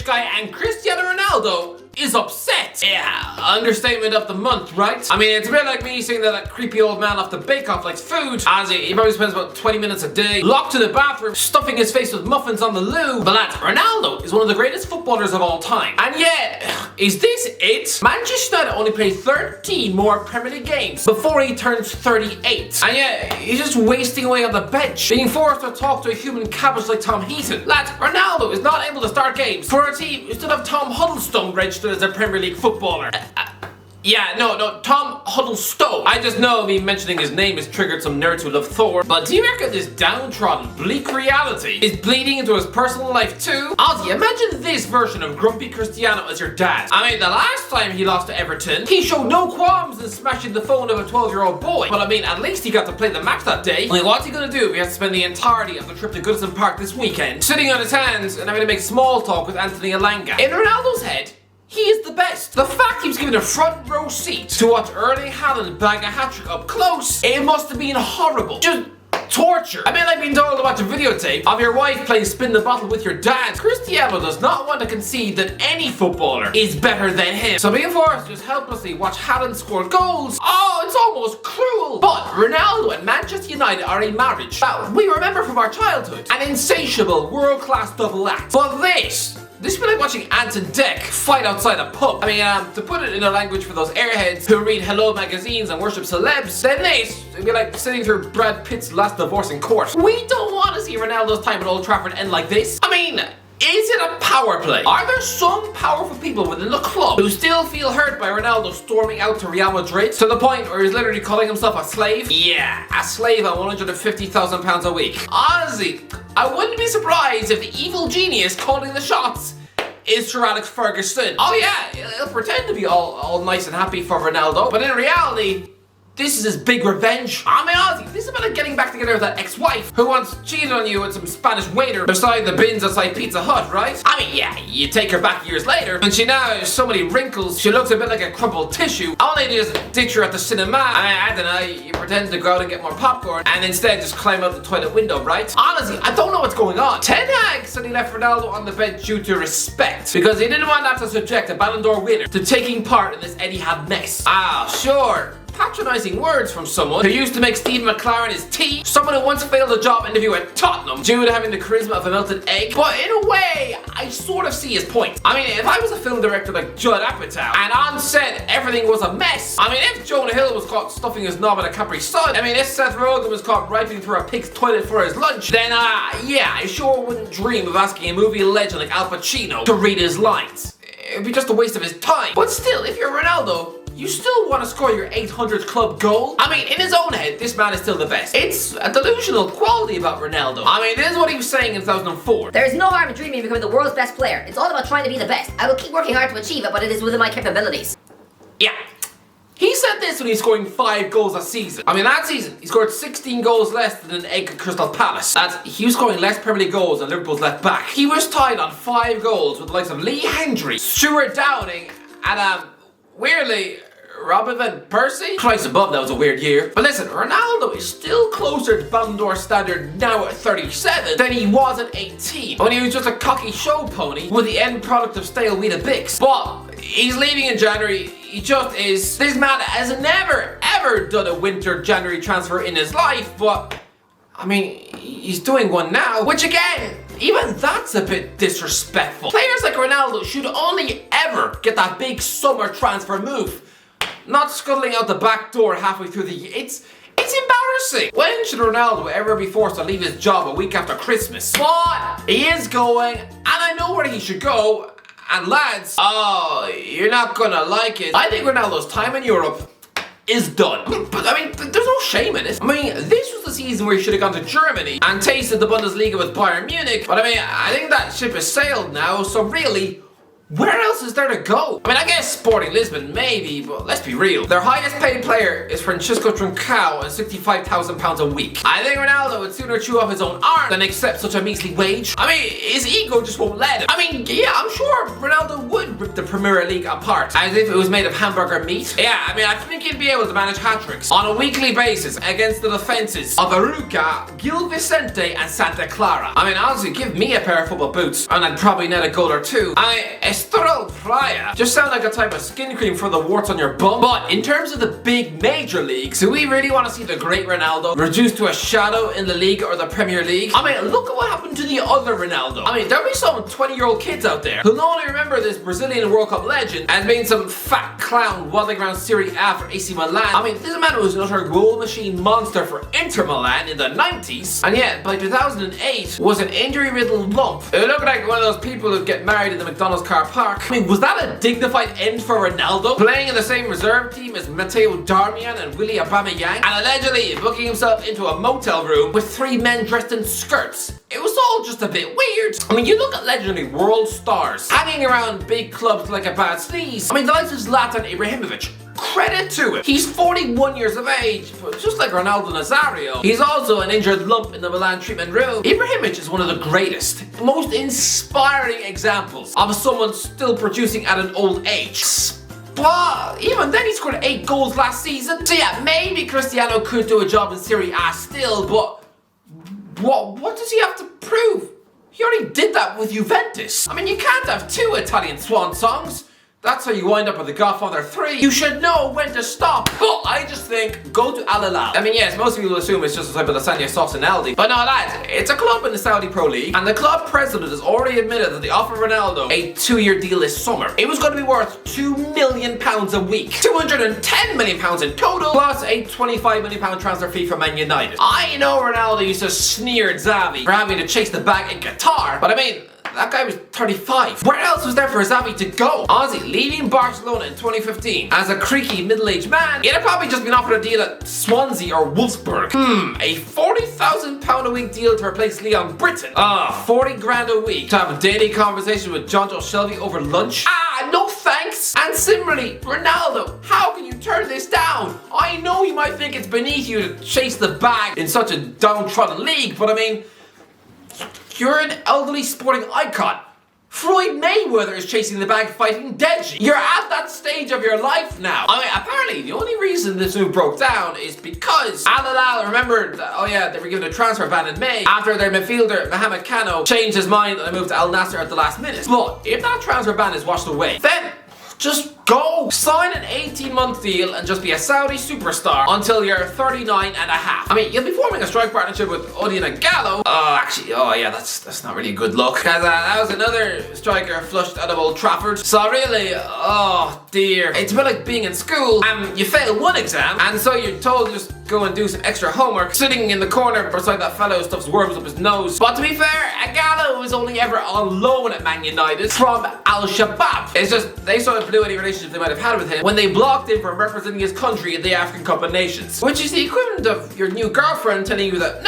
Irish guy, and Cristiano Ronaldo is upset. Yeah, understatement of the month, right? I mean, it's a bit like me saying that creepy old man off the bake-off likes food, as he probably spends about 20 minutes a day locked in the bathroom, stuffing his face with muffins on the loo. But lads, Ronaldo is one of the greatest footballers of all time. And yet, is this it? Manchester United only play 13 more Premier League games before he turns 38. And yet, he's just wasting away on the bench, being forced to talk to a human cabbage like Tom Heaton. Lads, Ronaldo is not able to start games for a team who still have Tom Huddlestone registered as a Premier League footballer. Tom Huddlestone. I just know me mentioning his name has triggered some nerds who love Thor, but do you reckon this downtrodden, bleak reality is bleeding into his personal life too? Ozzy, imagine this version of grumpy Cristiano as your dad. I mean, the last time he lost to Everton, he showed no qualms in smashing the phone of a 12-year-old boy. But I mean, at least he got to play the match that day. Only what's he gonna do if he has to spend the entirety of the trip to Goodison Park this weekend, sitting on his hands and having to make small talk with Anthony Elanga? In Ronaldo's head, he is the best. The fact he was given a front row seat to watch Erling Haaland bag a hat-trick up close, it must have been horrible. Just torture. I mean, like being told to watch a videotape of your wife playing spin the bottle with your dad. Cristiano does not want to concede that any footballer is better than him. So being forced to just helplessly watch Haaland score goals, oh, it's almost cruel. But Ronaldo and Manchester United are a marriage that we remember from our childhood. An insatiable, world-class double act. But this would be like watching Ant and Dec fight outside a pub. I mean, to put it in a language for those airheads who read Hello magazines and worship celebs, then this would be like sitting through Brad Pitt's last divorce in court. We don't want to see Ronaldo's time at Old Trafford end like this. I mean, is it a power play? Are there some powerful people within the club who still feel hurt by Ronaldo storming out to Real Madrid to the point where he's literally calling himself a slave? Yeah, a slave at £150,000 a week. Honestly, I wouldn't be surprised if the evil genius calling the shots is Sir Alex Ferguson. Oh yeah, he'll pretend to be all nice and happy for Ronaldo, but in reality, this is his big revenge. I mean, Ozzy, this is about like getting back together with that ex-wife who once cheated on you with some Spanish waiter beside the bins outside Pizza Hut, right? I mean, yeah, you take her back years later, and she now has so many wrinkles, she looks a bit like a crumpled tissue. All they do is ditch her at the cinema. I don't know, you pretend to go out and get more popcorn, and instead just climb out the toilet window, right? Honestly, I don't know what's going on. Ten Hag said he left Ronaldo on the bench due to respect, because he didn't want to have to subject a Ballon d'Or winner to taking part in this Etihad mess. Ah, sure. Patronising words from someone who used to make Steve McLaren his tea, someone who once failed a job interview at Tottenham due to having the charisma of a melted egg. But in a way, I sort of see his point. I mean, if I was a film director like Judd Apatow, and on set everything was a mess, I mean, if Jonah Hill was caught stuffing his knob in a Capri Sun, I mean, if Seth Rogen was caught rifling through a pig's toilet for his lunch, then yeah, I sure wouldn't dream of asking a movie legend like Al Pacino to read his lines. It'd be just a waste of his time. But still, if you're Ronaldo, you still want to score your 800th club goal? I mean, in his own head, this man is still the best. It's a delusional quality about Ronaldo. I mean, this is what he was saying in 2004. There is no harm in dreaming of becoming the world's best player. It's all about trying to be the best. I will keep working hard to achieve it, but it is within my capabilities. Yeah. He said this when he's scoring 5 goals a season. I mean, that season, he scored 16 goals less than an egg at Crystal Palace. He was scoring less Premier League goals than Liverpool's left back. He was tied on 5 goals with the likes of Lee Hendry, Stuart Downing, and weirdly, Robin Van Persie? Christ above, that was a weird year. But listen, Ronaldo is still closer to Ballon d'Or standard now at 37 than he was at 18, when he was just a cocky show pony with the end product of stale Weetabix. But he's leaving in January. He just is. This man has never, ever done a winter January transfer in his life, but I mean, he's doing one now, which again, even that's a bit disrespectful. Players like Ronaldo should only ever get that big summer transfer move, not scuttling out the back door halfway through the year. It's embarrassing. When should Ronaldo ever be forced to leave his job a week after Christmas? But he is going, and I know where he should go. And lads, oh, you're not gonna like it. I think Ronaldo's time in Europe is done. But I mean, there's no shame in it. I mean, this was the season where he should have gone to Germany and tasted the Bundesliga with Bayern Munich. But I mean, I think that ship has sailed now, so really, where else is there to go? I mean, I guess Sporting Lisbon, maybe, but let's be real. Their highest paid player is Francisco Trincao at £65,000 a week. I think Ronaldo would sooner chew off his own arm than accept such a measly wage. I mean, his ego just won't let him. I mean, yeah, I'm sure Ronaldo would rip the Premier League apart as if it was made of hamburger meat. Yeah, I mean, I think he'd be able to manage hat-tricks on a weekly basis against the defences of Aruca, Gil Vicente and Santa Clara. I mean, honestly, give me a pair of football boots and I'd probably net a goal or two. I mean, Estrel Playa just sounds like a type of skin cream for the warts on your bum. But in terms of the big major leagues, do we really want to see the great Ronaldo reduced to a shadow in the league or the Premier League? I mean, look at what happened to the other Ronaldo. I mean, there'll be some 20-year-old kids out there who'll only remember this Brazilian World Cup legend as being some fat clown waddling around Serie A for AC Milan. I mean, this man was an utter goal machine monster for Inter Milan in the 90s, and yet by 2008 was an injury-riddled lump. It looked like one of those people who get married in the McDonald's car park. I mean, was that a dignified end for Ronaldo? Playing in the same reserve team as Matteo Darmian and Willie Aubameyang, and allegedly booking himself into a motel room with 3 men dressed in skirts. It was all just a bit weird. I mean, you look at legendary world stars hanging around big clubs like a bad sneeze. I mean, the likes of Zlatan Ibrahimovic. Credit to him. He's 41 years of age, but just like Ronaldo Nazario, he's also an injured lump in the Milan treatment room. Ibrahimovic is one of the greatest, most inspiring examples of someone still producing at an old age. But even then he scored 8 goals last season. So yeah, maybe Cristiano could do a job in Serie A still, but what does he have to prove? He already did that with Juventus. I mean, you can't have 2 Italian swan songs. That's how you wind up with The Godfather 3. You should know when to stop. But I just think, go to Al Hilal. I mean, yes, most people assume it's just a type of lasagna sauce in Aldi. But no, lads, it's a club in the Saudi Pro League, and the club president has already admitted that they offered Ronaldo a 2-year deal this summer. It was going to be worth £2 million a week, £210 million in total, plus a £25 million transfer fee for Man United. I know Ronaldo used to sneer at Xavi for having to chase the bag in Qatar, but I mean, that guy was 35. Where else was there for Xavi to go? Honestly, leaving Barcelona in 2015 as a creaky middle-aged man, he'd have probably just been offered a deal at Swansea or Wolfsburg. A £40,000 a week deal to replace Leon Britton. 40 grand a week to have a daily conversation with John Joe Shelby over lunch. No thanks. And similarly, Ronaldo, how can you turn this down? I know you might think it's beneath you to chase the bag in such a downtrodden league, but I mean, you're an elderly sporting icon. Floyd Mayweather is chasing the bag fighting Deji. You're at that stage of your life now. I mean, apparently the only reason this move broke down is because Al Hilal remembered that, they were given a transfer ban in May after their midfielder Mohamed Kano changed his mind and moved to Al Nassr at the last minute. But if that transfer ban is washed away, then just go! Sign an 18-month deal and just be a Saudi superstar until you're 39 and a half. I mean, you'll be forming a strike partnership with Odion and Gallo. That's not really a good look. Because that was another striker flushed out of Old Trafford. So really, oh dear. It's a bit like being in school and you fail one exam and so you're told to just go and do some extra homework sitting in the corner beside that fellow who stuffs worms up his nose. But to be fair, Gallo was only ever on loan at Man United from Al-Shabaab. It's just they sort of blew any relationship they might have had with him when they blocked him from representing his country in the African Cup of Nations. Which is the equivalent of your new girlfriend telling you that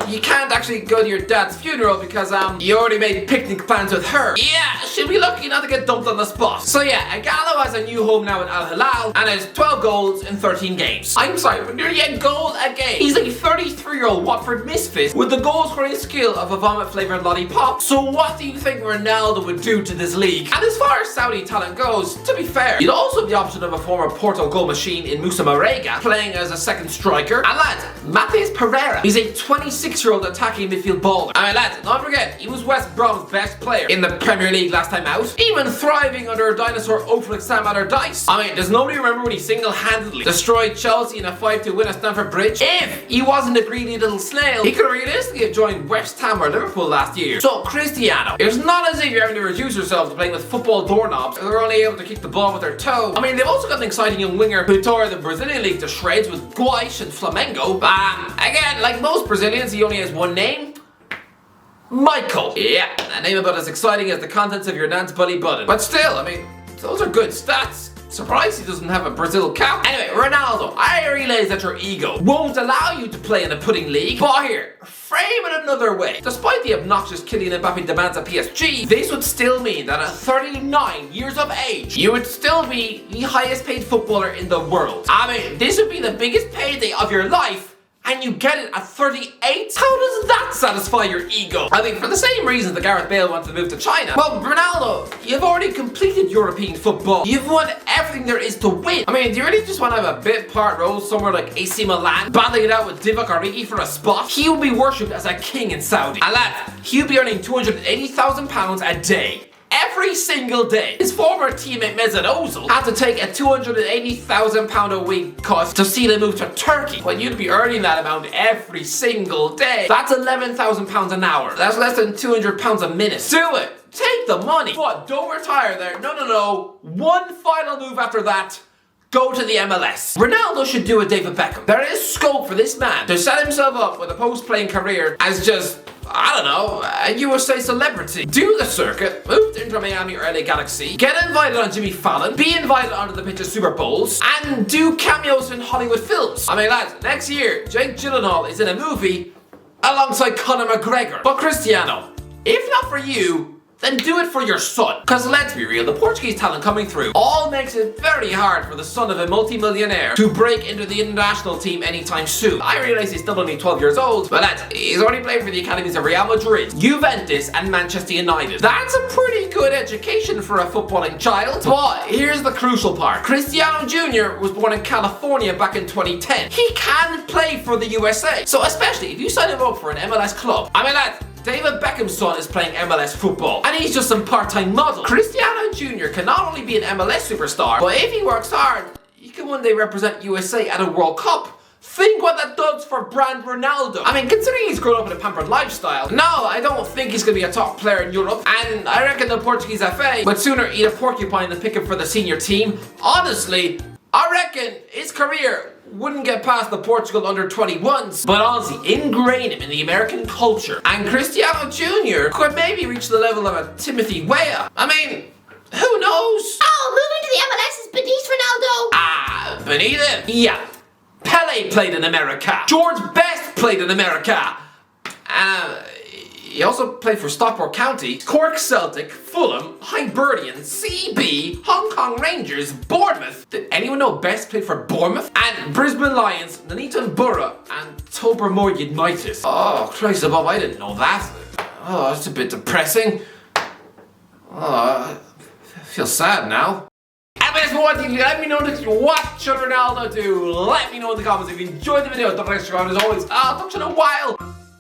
you can't actually go to your dad's funeral because you already made picnic plans with her. Yeah, she'll be lucky not to get dumped on the spot. So yeah, Gallo has a new home now in Al Hilal and has 12 goals in 13 games. I'm sorry, but nearly a goal a game. He's like a 33-year-old Watford misfit with the goal scoring skill of a vomit flavoured lollipop. So what do you think Ronaldo would do to this league? And as far as Saudi talent goes, to be fair, you'd also have the option of a former Porto goal machine in Moussa Marega playing as a second striker. And lads, Matheus Pereira, he's a 26-year-old attacking midfield baller. I mean lads, don't forget, he was West Brom's best player in the Premier League last time out, even thriving under a dinosaur oaf like Sam Allardyce. I mean, does nobody remember when he single-handedly destroyed Chelsea in a 5-2 win at Stamford Bridge? If he wasn't a greedy little snail, he could realistically have joined West Ham or Liverpool last year. So Cristiano, it's not as if you're having to reduce yourself to playing with football doorknobs who are only able to kick the ball with their toe. I mean, they've also got an exciting young winger who tore the Brazilian league to shreds with Guaish and Flamengo. Again, like most Brazilians, he only has one name. Michael. Yeah, a name about as exciting as the contents of your nan's buddy button. But still, I mean, those are good stats. Surprised he doesn't have a Brazil cap. Anyway, Ronaldo, I realize that your ego won't allow you to play in the pudding league, but here, frame it another way. Despite the obnoxious Kylian Mbappe demands at PSG, this would still mean that at 39 years of age, you would still be the highest paid footballer in the world. I mean, this would be the biggest payday of your life, and you get it at 38? How does that satisfy your ego? I mean, for the same reasons that Gareth Bale wanted to move to China. Well, Ronaldo, you've already completed European football. You've won everything there is to win. I mean, do you really just want to have a bit part role somewhere like AC Milan, battling it out with Divock Origi for a spot? He will be worshipped as a king in Saudi. And lad, he'll be earning £280,000 a day. Every single day. His former teammate Mesut Ozil had to take a £280,000 a week cut to see them move to Turkey. Well, you'd be earning that amount every single day. That's £11,000 an hour. That's less than £200 a minute. Do it. Take the money. What? Don't retire there. No. One final move after that. Go to the MLS. Ronaldo should do a David Beckham. There is scope for this man to set himself up with a post-playing career as just, I don't know, a USA celebrity. Do the circuit, move to Inter Miami or LA Galaxy, get invited on Jimmy Fallon, be invited onto the pitch of Super Bowls, and do cameos in Hollywood films. I mean, lads, next year, Jake Gyllenhaal is in a movie alongside Conor McGregor. But Cristiano, if not for you, then do it for your son. Because let's be real, the Portuguese talent coming through all makes it very hard for the son of a multi-millionaire to break into the international team anytime soon. I realize he's still only 12 years old, but lads, he's already played for the academies of Real Madrid, Juventus, and Manchester United. That's a pretty good education for a footballing child. But here's the crucial part. Cristiano Jr. was born in California back in 2010. He can play for the USA. So especially if you sign him up for an MLS club, I mean lads, David Beckham's son is playing MLS football, and he's just some part-time model. Cristiano Jr. can not only be an MLS superstar, but if he works hard, he can one day represent USA at a World Cup. Think what that does for brand Ronaldo. I mean, considering he's grown up in a pampered lifestyle, no, I don't think he's gonna be a top player in Europe, and I reckon the Portuguese FA would sooner eat a porcupine than pick him for the senior team. Honestly, I reckon his career wouldn't get past the Portugal under-21s, but honestly, ingrain him in the American culture, and Cristiano Jr. could maybe reach the level of a Timothy Weah. I mean, who knows? Oh, moving to the MLS is beneath Ronaldo. Ah, beneath him? Yeah. Pele played in America. George Best played in America. He also played for Stockport County, Cork Celtic, Fulham, Hibernian, CB, Hong Kong Rangers, Bournemouth. Did anyone know Best played for Bournemouth? And Brisbane Lions, Nuneaton Borough, and Tobermoor United. Oh, Christ above, I didn't know that. Oh, that's a bit depressing. Oh, I feel sad now. Let me know what should Ronaldo do. Let me know in the comments if you enjoyed the video. Don't forget to subscribe as always. I'll talk to you in a while.